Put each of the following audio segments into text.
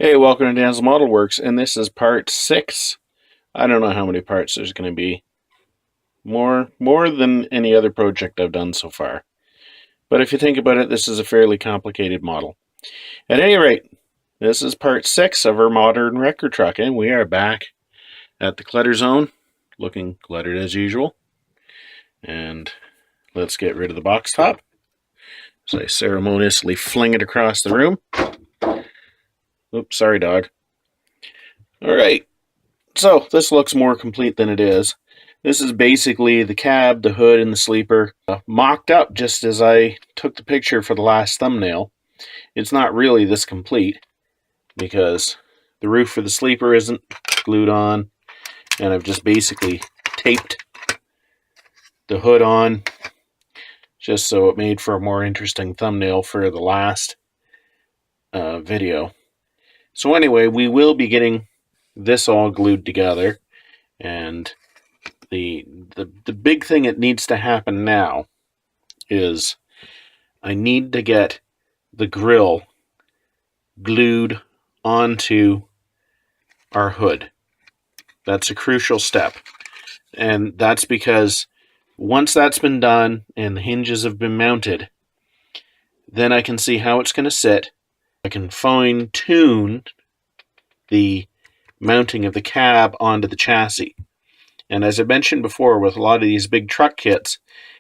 Hey, welcome to Dan's Model Works, and this is part 6. I don't know how many parts there's going to be. More than any other project I've done so far. But if you think about it, this is a fairly complicated model. At any rate, this is part 6 of our modern record truck, and we are back at the clutter zone, looking cluttered as usual. And let's get rid of the box top. So I ceremoniously fling it across the room. Oops, sorry, dog. Alright, so this looks more complete than it is. This is basically the cab, the hood, and the sleeper mocked up just as I took the picture for the last thumbnail. It's not really this complete because the roof for the sleeper isn't glued on, and I've just basically taped the hood on just so it made for a more interesting thumbnail for the last video. So anyway, we will be getting this all glued together, and the big thing that needs to happen now is I need to get the grill glued onto our hood. That's a crucial step, and that's because once that's been done and the hinges have been mounted, then I can see how it's going to sit. I can fine-tune the mounting of the cab onto the chassis. And as I mentioned before, with a lot of these big truck kits,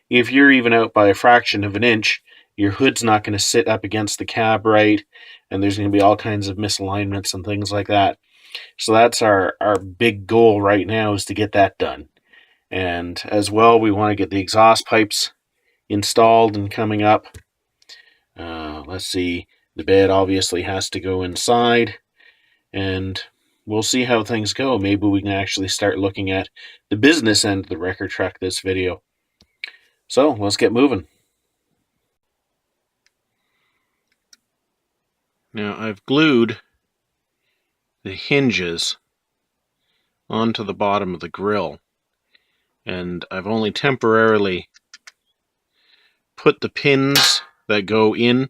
if you're even out by a fraction of an inch, your hood's not going to sit up against the cab right, and there's going to be all kinds of misalignments and things like that. So that's our big goal right now, is to get that done. And as well, we want to get the exhaust pipes installed and coming up. Let's see, the bed obviously has to go inside, and we'll see how things go. Maybe we can actually start looking at the business end of the record truck this video. So let's get moving. Now I've glued the hinges onto the bottom of the grill, and I've only temporarily put the pins that go in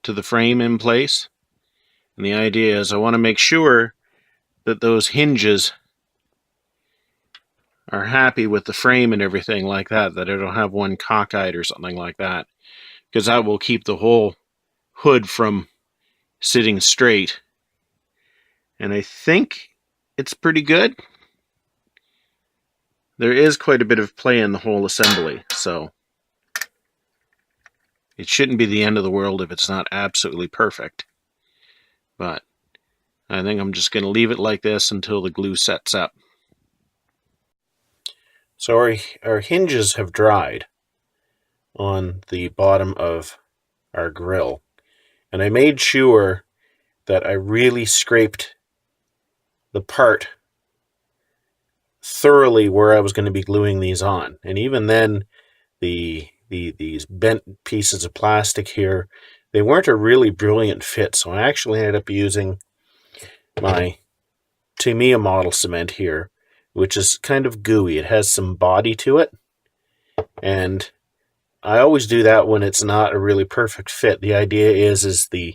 to the frame in place. And the idea is I want to make sure that those hinges are happy with the frame and everything like that, that I don't have one cockeyed or something like that, because that will keep the whole hood from sitting straight. And I think it's pretty good. There is quite a bit of play in the whole assembly, so it shouldn't be the end of the world if it's not absolutely perfect. But I think I'm just going to leave it like this until the glue sets up. So our hinges have dried on the bottom of our grill, and I made sure that I really scraped the part thoroughly where I was going to be gluing these on. And even then, these bent pieces of plastic here, they weren't a really brilliant fit, so I actually ended up using my Tamiya model cement here, which is kind of gooey. It has some body to it, and I always do that when it's not a really perfect fit. The idea is the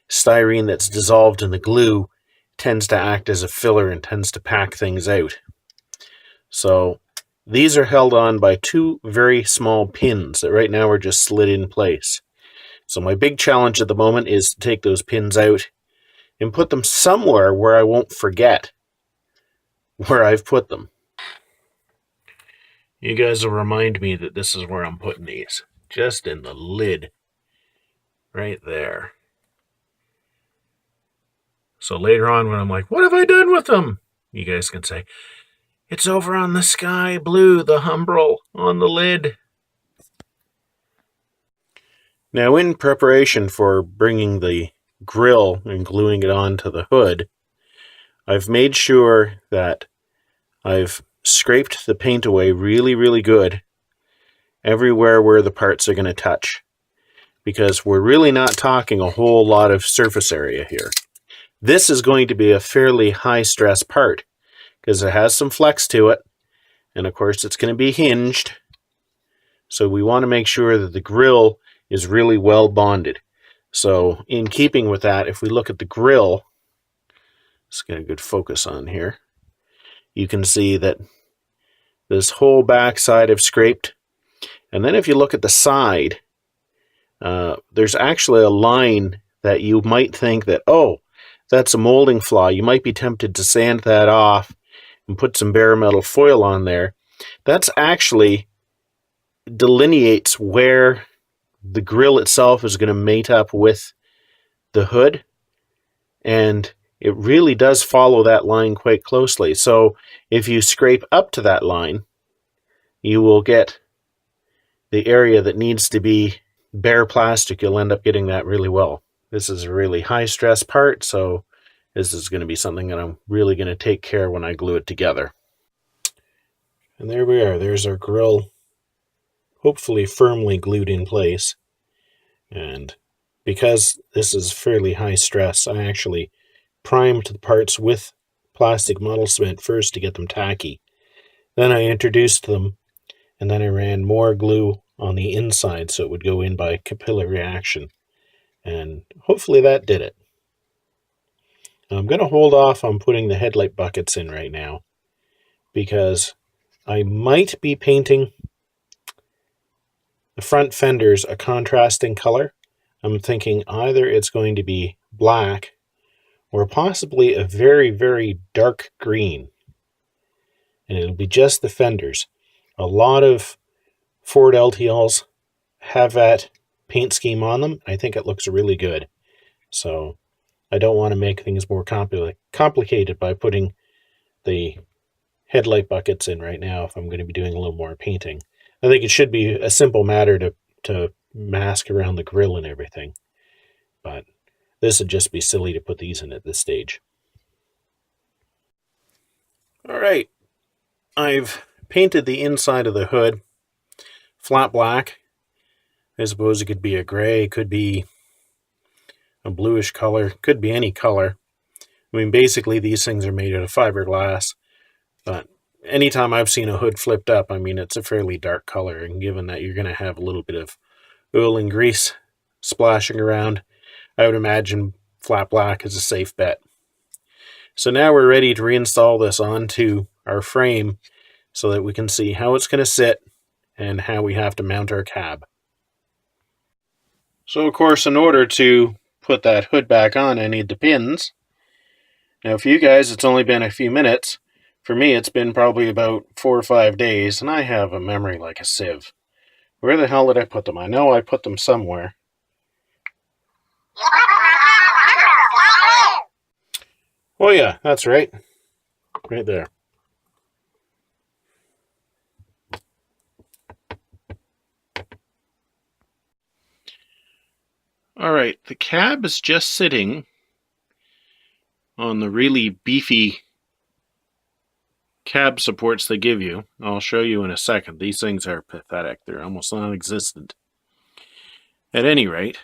styrene that's dissolved in the glue tends to act as a filler and tends to pack things out. So these are held on by two very small pins that right now are just slid in place. So my big challenge at the moment is to take those pins out and put them somewhere where I won't forget where I've put them. You guys will remind me that this is where I'm putting these. Just in the lid. Right there. So later on when I'm like, what have I done with them? You guys can say, it's over on the sky blue, the Humbrol on the lid. Now, in preparation for bringing the grill and gluing it onto the hood, I've made sure that I've scraped the paint away really, really good everywhere where the parts are going to touch, because we're really not talking a whole lot of surface area here. This is going to be a fairly high-stress part because it has some flex to it, and of course it's going to be hinged, so we want to make sure that the grill is really well bonded. So in keeping with that, if we look at the grill, let's get a good focus on here, you can see that this whole back side I've scraped. And then if you look at the side, there's actually a line that you might think that, oh, that's a molding flaw. You might be tempted to sand that off and put some bare metal foil on there. That's actually delineates where the grill itself is going to mate up with the hood, and it really does follow that line quite closely. So if you scrape up to that line, you will get the area that needs to be bare plastic. You'll end up getting that really well. This is a really high stress part, so this is going to be something that I'm really going to take care when I glue it together. And there we are. There's our grill, hopefully firmly glued in place. And because this is fairly high stress, I actually primed the parts with plastic model cement first to get them tacky. Then I introduced them, and then I ran more glue on the inside so it would go in by capillary action. And hopefully that did it. I'm going to hold off on putting the headlight buckets in right now, because I might be painting the front fenders a contrasting color. I'm thinking either it's going to be black or possibly a very, very dark green. And it'll be just the fenders. A lot of Ford LTLs have that paint scheme on them. I think it looks really good. So I don't want to make things more complicated by putting the headlight buckets in right now if I'm going to be doing a little more painting. I think it should be a simple matter to mask around the grill and everything. But this would just be silly to put these in at this stage. Alright, I've painted the inside of the hood flat black. I suppose it could be a gray, it could be a bluish color, could be any color. I mean, basically these things are made out of fiberglass, but anytime I've seen a hood flipped up, I mean, it's a fairly dark color, and given that you're going to have a little bit of oil and grease splashing around, I would imagine flat black is a safe bet. So now we're ready to reinstall this onto our frame so that we can see how it's going to sit and how we have to mount our cab. So of course, in order to put that hood back on, I need the pins. Now for you guys, it's only been a few minutes. For me, it's been probably about 4 or 5 days, and I have a memory like a sieve. Where the hell did I put them? I know I put them somewhere. Oh yeah, that's right. Right there. Alright, the cab is just sitting on the really beefy cab supports they give you. I'll show you in a second. These things are pathetic. They're almost non-existent. At any rate,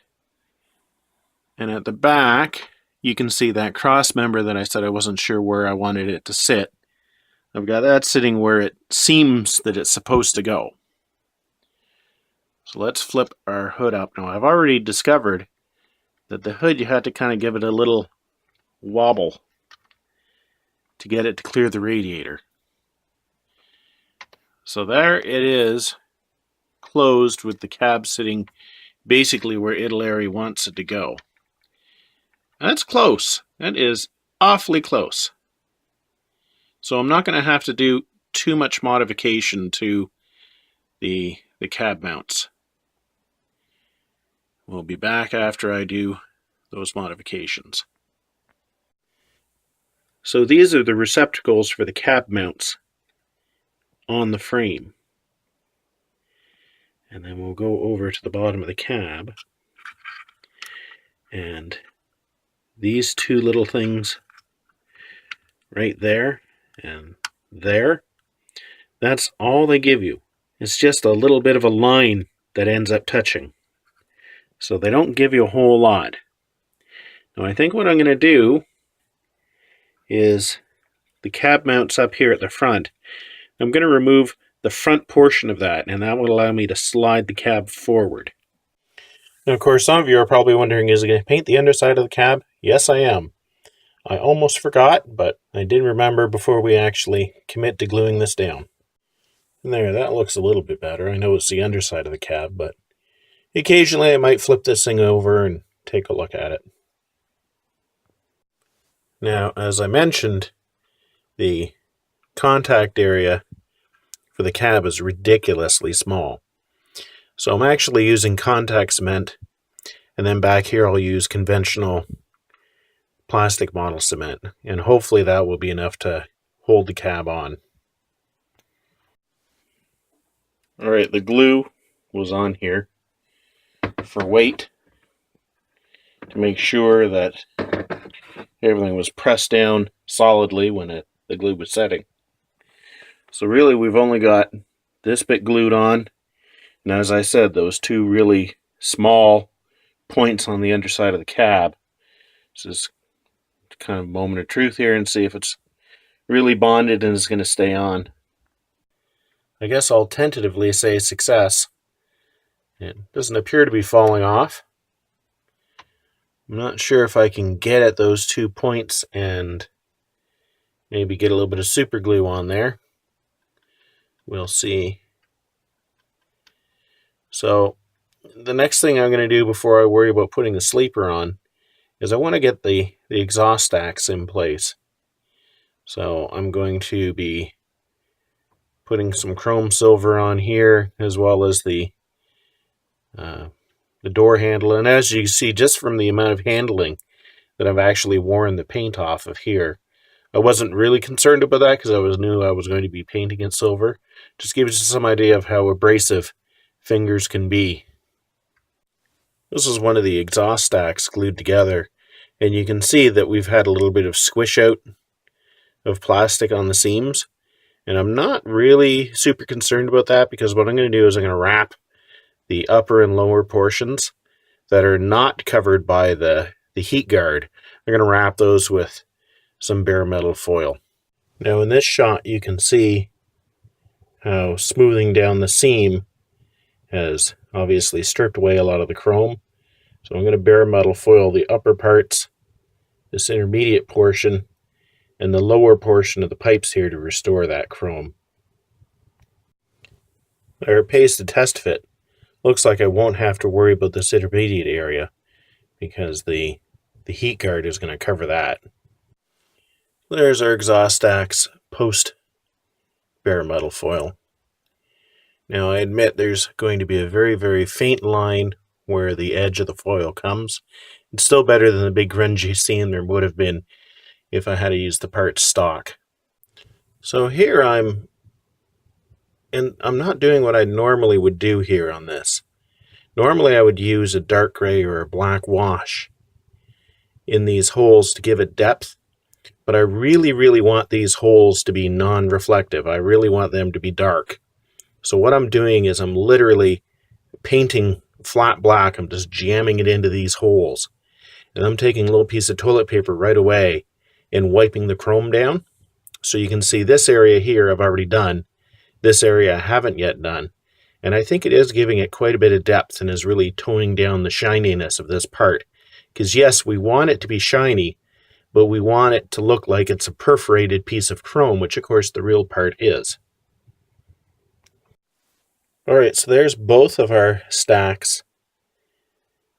and at the back, you can see that cross member that I said I wasn't sure where I wanted it to sit. I've got that sitting where it seems that it's supposed to go. So let's flip our hood up. Now, I've already discovered that the hood, you had to kind of give it a little wobble to get it to clear the radiator. So there it is, closed with the cab sitting basically where Italeri wants it to go. That's close. That is awfully close. So I'm not going to have to do too much modification to the cab mounts. We'll be back after I do those modifications. So these are the receptacles for the cab mounts on the frame. And then we'll go over to the bottom of the cab. And these two little things right there and there, that's all they give you. It's just a little bit of a line that ends up touching. So they don't give you a whole lot. Now I think what I'm going to do is the cab mounts up here at the front. I'm going to remove the front portion of that, and that will allow me to slide the cab forward. Now, of course, some of you are probably wondering, is it going to paint the underside of the cab? Yes, I am. I almost forgot, but I did remember before we actually commit to gluing this down. And there, that looks a little bit better. I know it's the underside of the cab, but occasionally I might flip this thing over and take a look at it. Now, as I mentioned, the contact area for the cab is ridiculously small. So I'm actually using contact cement, and then back here I'll use conventional plastic model cement, and hopefully that will be enough to hold the cab on. Alright, the glue was on here for weight to make sure that everything was pressed down solidly when the glue was setting. So really we've only got this bit glued on, and as I said, those two really small points on the underside of the cab. This is kind of a moment of truth here and see if it's really bonded and is going to stay on. I guess I'll tentatively say success. It doesn't appear to be falling off. I'm not sure if I can get at those 2 points and maybe get a little bit of super glue on there. We'll see. So the next thing I'm going to do before I worry about putting the sleeper on is I want to get the exhaust stacks in place. So I'm going to be putting some chrome silver on here, as well as the door handle. And as you see, just from the amount of handling that I've actually worn the paint off of here, I wasn't really concerned about that because I knew I was going to be painting it silver. Just gives you some idea of how abrasive fingers can be. This is one of the exhaust stacks glued together, and you can see that we've had a little bit of squish out of plastic on the seams, and I'm not really super concerned about that because what I'm going to do is I'm going to wrap the upper and lower portions that are not covered by the heat guard. I'm going to wrap those with some bare metal foil. Now in this shot you can see how smoothing down the seam has obviously stripped away a lot of the chrome. So I'm going to bare metal foil the upper parts, this intermediate portion, and the lower portion of the pipes here to restore that chrome. There it pays to test fit. Looks like I won't have to worry about this intermediate area because the heat guard is going to cover that. There's our exhaust stacks post bare metal foil. Now I admit there's going to be a very, very faint line where the edge of the foil comes. It's still better than the big grungy seam there would have been if I had to use the part stock. So here I'm not doing what I normally would do here on this. Normally I would use a dark gray or a black wash in these holes to give it depth, but I really, really want these holes to be non-reflective. I really want them to be dark. So what I'm doing is I'm literally painting flat black. I'm just jamming it into these holes. And I'm taking a little piece of toilet paper right away and wiping the chrome down. So you can see this area here I've already done. This area I haven't yet done. And I think it is giving it quite a bit of depth and is really toning down the shininess of this part. Because yes, we want it to be shiny, but we want it to look like it's a perforated piece of chrome, which of course the real part is. Alright, so there's both of our stacks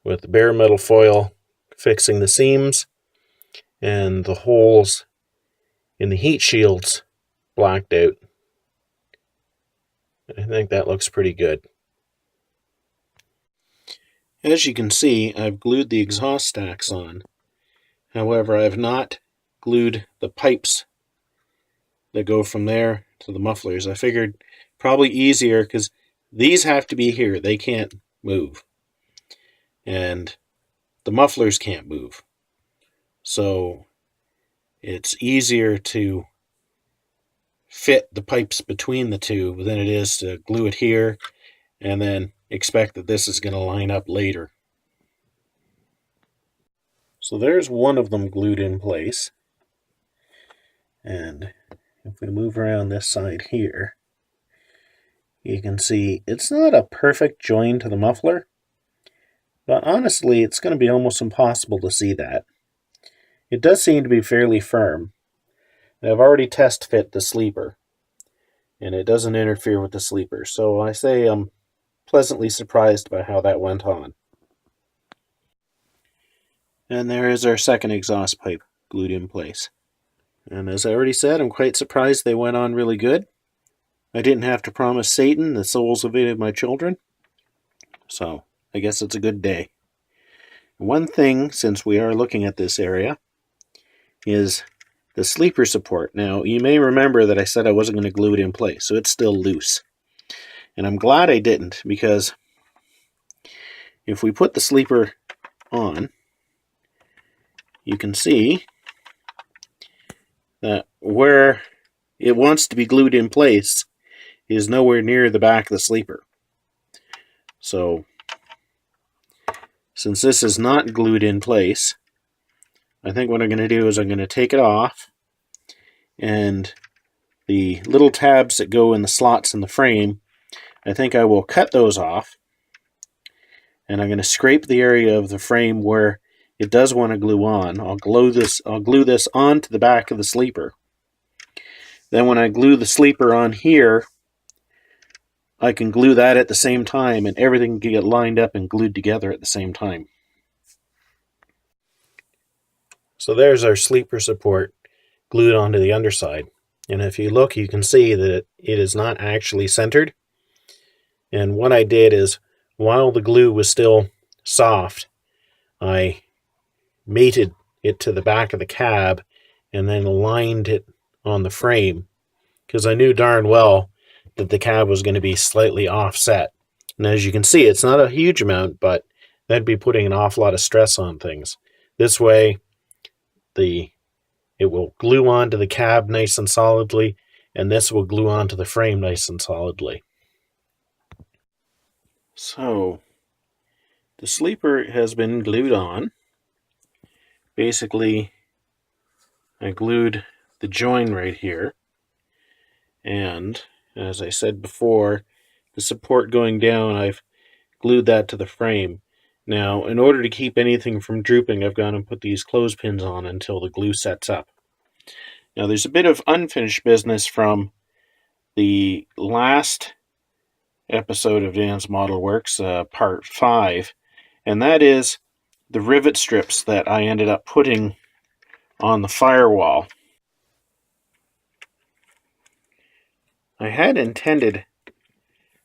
with the bare metal foil fixing the seams and the holes in the heat shields blacked out. I think that looks pretty good. As you can see, I've glued the exhaust stacks on. However, I have not glued the pipes that go from there to the mufflers. I figured probably easier because these have to be here. They can't move. And the mufflers can't move. So it's easier to fit the pipes between the two than it is to glue it here and then expect that this is going to line up later. So there's one of them glued in place. And if we move around this side here, you can see it's not a perfect join to the muffler, But honestly, it's going to be almost impossible to see that. It does seem to be fairly firm. I've already test fit the sleeper, and it doesn't interfere with the sleeper. So I say I'm pleasantly surprised by how that went on. And there is our second exhaust pipe glued in place. And as I already said, I'm quite surprised they went on really good. I didn't have to promise Satan the souls of any of my children. So I guess it's a good day. One thing, since we are looking at this area, is the sleeper support. Now, you may remember that I said I wasn't going to glue it in place, so it's still loose. And I'm glad I didn't, because if we put the sleeper on, you can see that where it wants to be glued in place is nowhere near the back of the sleeper. So, since this is not glued in place, I think what I'm going to do is I'm going to take it off, and the little tabs that go in the slots in the frame, I think I will cut those off, and I'm going to scrape the area of the frame where it does want to glue on. I'll glue this onto the back of the sleeper. Then when I glue the sleeper on here, I can glue that at the same time, and everything can get lined up and glued together at the same time. So there's our sleeper support glued onto the underside. And if you look, you can see that it is not actually centered. And what I did is, while the glue was still soft, I mated it to the back of the cab and then aligned it on the frame, because I knew darn well that the cab was going to be slightly offset. And as you can see, it's not a huge amount, but that'd be putting an awful lot of stress on things. This way, it will glue onto the cab nice and solidly, and this will glue onto the frame nice and solidly. So, the sleeper has been glued on. Basically, I glued the join right here, and as I said before, the support going down, I've glued that to the frame. Now, in order to keep anything from drooping, I've gone and put these clothespins on until the glue sets up. Now, there's a bit of unfinished business from the last episode of Dan's Model Works, part 5, and that is the rivet strips that I ended up putting on the firewall. I had intended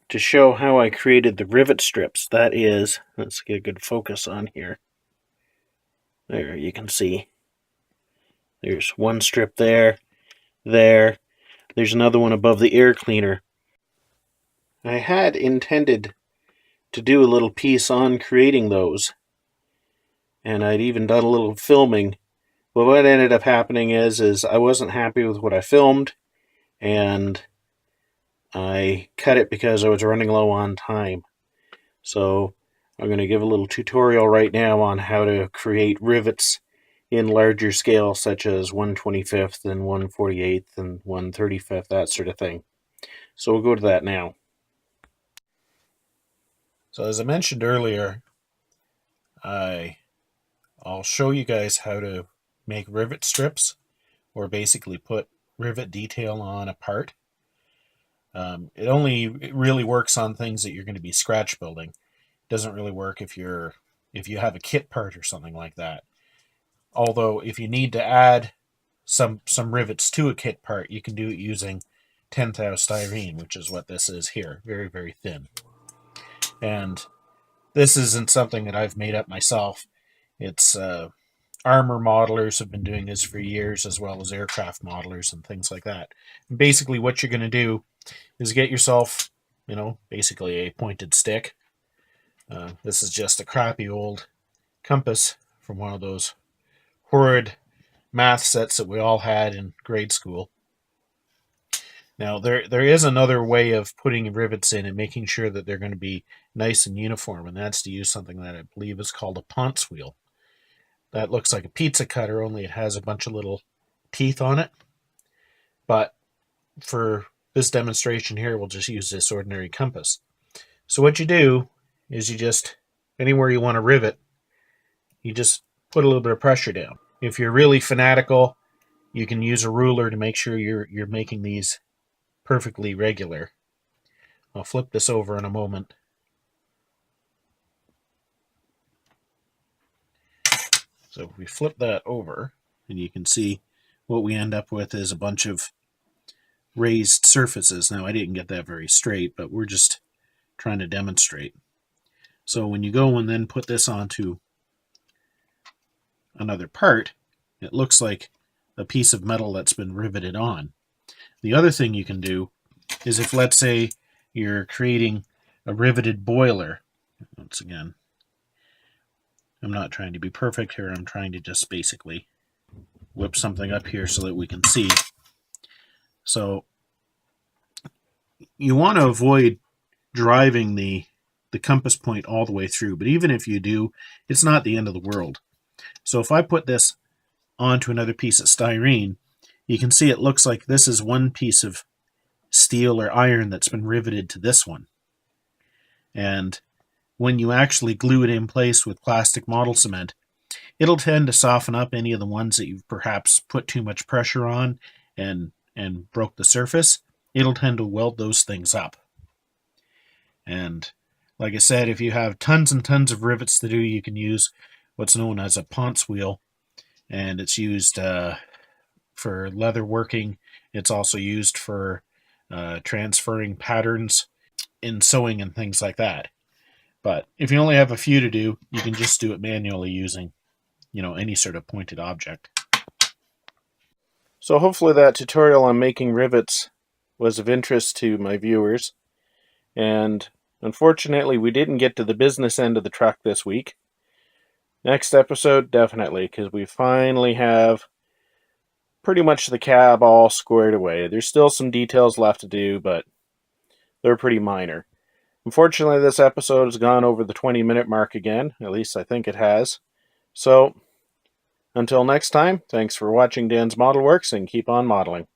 to show how I created the rivet strips. That is, let's get a good focus on here. There, you can see. There's one strip there. There's another one above the air cleaner. I had intended to do a little piece on creating those, and I'd even done a little filming, but what ended up happening is I wasn't happy with what I filmed, and I cut it because I was running low on time. So I'm going to give a little tutorial right now on how to create rivets in larger scale, such as 1/25th and 1/48th and 1/35th, that sort of thing. So we'll go to that now. So as I mentioned earlier, I'll show you guys how to make rivet strips, or basically put rivet detail on a part. It only really works on things that you're going to be scratch building. It doesn't really work if you have a kit part or something like that. Although if you need to add some rivets to a kit part, you can do it using 10 thou styrene, which is what this is here. Very, very thin. And this isn't something that I've made up myself. It's armor modelers have been doing this for years, as well as aircraft modelers and things like that. And basically what you're going to do is get yourself, basically a pointed stick. This is just a crappy old compass from one of those horrid math sets that we all had in grade school. Now, there is another way of putting rivets in and making sure that they're going to be nice and uniform, and that's to use something that I believe is called a Ponts Wheel. That looks like a pizza cutter, only it has a bunch of little teeth on it. But for this demonstration here, we'll just use this ordinary compass. So what you do is you just anywhere you want to rivet, you just put a little bit of pressure down. If you're really fanatical, you can use a ruler to make sure you're making these perfectly regular. I'll flip this over in a moment. So if we flip that over, and you can see what we end up with is a bunch of raised surfaces. Now, I didn't get that very straight, but we're just trying to demonstrate. So when you go and then put this onto another part, it looks like a piece of metal that's been riveted on. The other thing you can do is if, let's say, you're creating a riveted boiler. Once again, I'm not trying to be perfect here. I'm trying to just basically whip something up here so that we can see. So you want to avoid driving the compass point all the way through, but even if you do, it's not the end of the world. So if I put this onto another piece of styrene, you can see it looks like this is one piece of steel or iron that's been riveted to this one. And when you actually glue it in place with plastic model cement, it'll tend to soften up any of the ones that you've perhaps put too much pressure on and broke the surface. It'll tend to weld those things up. And like I said, if you have tons and tons of rivets to do, you can use what's known as a Ponts Wheel, and it's used for leather working. It's also used for transferring patterns in sewing and things like that. But if you only have a few to do, you can just do it manually using, any sort of pointed object. So hopefully that tutorial on making rivets was of interest to my viewers. And unfortunately, we didn't get to the business end of the truck this week. Next episode, definitely, because we finally have pretty much the cab all squared away. There's still some details left to do, but they're pretty minor. Unfortunately, this episode has gone over the 20-minute mark again. At least I think it has. So, until next time, thanks for watching Dan's Model Works, and keep on modeling.